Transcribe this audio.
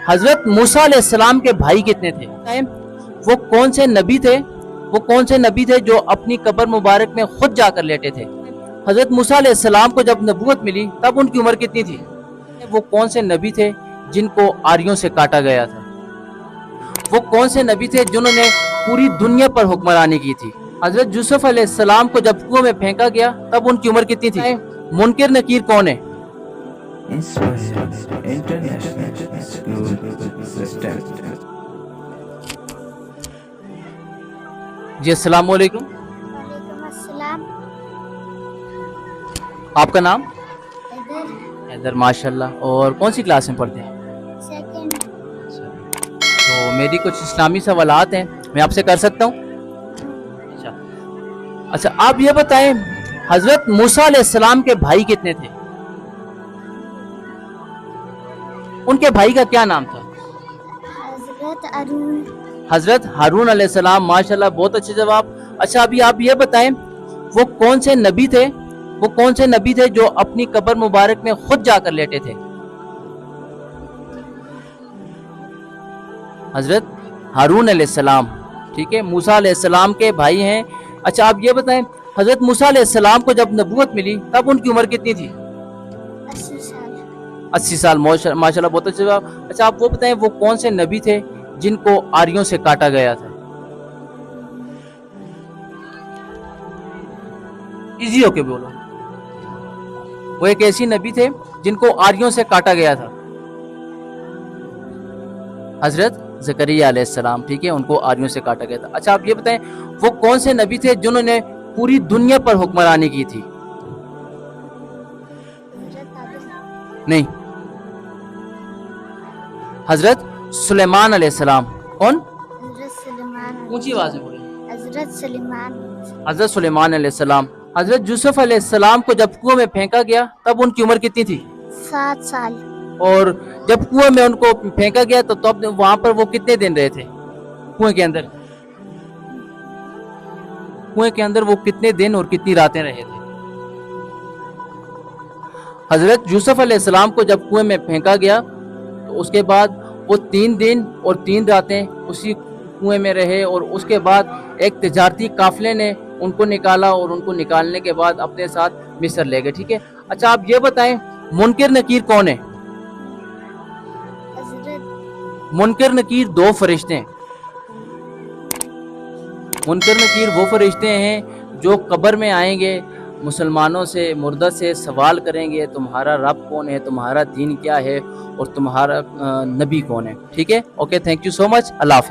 حضرت موسیٰ علیہ السلام کے بھائی کتنے تھے؟ وہ کون سے نبی تھے؟ وہ کون سے نبی تھے جو اپنی قبر مبارک میں خود جا کر لیٹے تھے؟ حضرت موسیٰ علیہ السلام کو جب نبوت ملی تب ان کی عمر کتنی تھی؟ وہ کون سے نبی تھے جن کو آریوں سے کاٹا گیا تھا؟ وہ کون سے نبی تھے جنہوں نے پوری دنیا پر حکمرانی کی تھی؟ حضرت یوسف علیہ السلام کو جب کنویں میں پھینکا گیا تب ان کی عمر کتنی تھی؟ منکر نکیر کون ہے؟ International school system. جی السلام علیکم۔ وعلیکم السلام۔ آپ کا نام؟ ادھر حیدر، ماشاء اللہ۔ اور کون سی کلاس میں پڑھتے ہیں؟ سیکنڈ۔ تو میری کچھ اسلامی سوالات ہیں، میں آپ سے کر سکتا ہوں؟ اچھا آپ یہ بتائیں حضرت موسیٰ علیہ السلام کے بھائی کتنے تھے؟ ان کے بھائی کا کیا نام تھا؟ حضرت ارون۔ حضرت ہارون علیہ السلام، ماشاءاللہ، بہت اچھے جواب۔ اچھا ابھی آپ یہ بتائیں وہ کون سے نبی تھے، وہ کون سے نبی تھے جو اپنی قبر مبارک میں خود جا کر لیٹے تھے؟ حضرت ہارون علیہ السلام، ٹھیک ہے، موسیٰ علیہ السلام کے بھائی ہیں۔ اچھا آپ یہ بتائیں حضرت موسیٰ علیہ السلام کو جب نبوت ملی تب ان کی عمر کتنی تھی؟ 80 سال۔ 80 سال، ماشاءاللہ، بہت اچھے جواب۔ اچھا آپ وہ بتائیں وہ کون سے نبی تھے جن کو آریوں سے کاٹا گیا تھا؟ ایزی ہو کے بولو۔ وہ ایک ایسی نبی تھے جن کو آریوں سے کاٹا گیا تھا۔ حضرت زکریا علیہ السلام، ٹھیک ہے، ان کو آریوں سے کاٹا گیا تھا۔ اچھا آپ یہ بتائیں وہ کون سے نبی تھے جنہوں نے پوری دنیا پر حکمرانی کی تھی؟ حضرت عادل۔ نہیں، حضرت سلیمان علیہ السلام۔ کون؟ حضرت سلیمان۔ اونچی آواز میں بولے۔ حضرت سلیمان۔ حضرت سلیمان علیہ السلام۔ حضرت یوسف علیہ السلام کو جب کنویں میں پھینکا گیا تب ان کی عمر کتنی تھی؟ 7 سال۔ اور جب کنویں میں ان کو پھینکا گیا تو تب وہاں پر وہ کتنے دن رہے تھے کنویں کے اندر؟ کنویں کے اندر وہ کتنے دن اور کتنی راتیں رہے تھے؟ حضرت یوسف علیہ السلام کو جب کنویں میں پھینکا گیا تو اس کے بعد وہ 3 دن اور 3 راتیں اسی کنویں میں رہے، اور اس کے بعد ایک تجارتی قافلے نے ان کو نکالا، اور ان کو نکالنے کے بعد اپنے ساتھ مصر لے گئے، ٹھیک ہے۔ اچھا آپ یہ بتائیں منکر نکیر کون ہے؟ حضرت منکر نکیر 2 فرشتے ہیں۔ منکر نکیر وہ فرشتے ہیں جو قبر میں آئیں گے، مسلمانوں سے، مردہ سے سوال کریں گے تمہارا رب کون ہے، تمہارا دین کیا ہے، اور تمہارا نبی کون ہے، ٹھیک ہے۔ اوکے، تھینک یو سو مچ، اللہ حافظ۔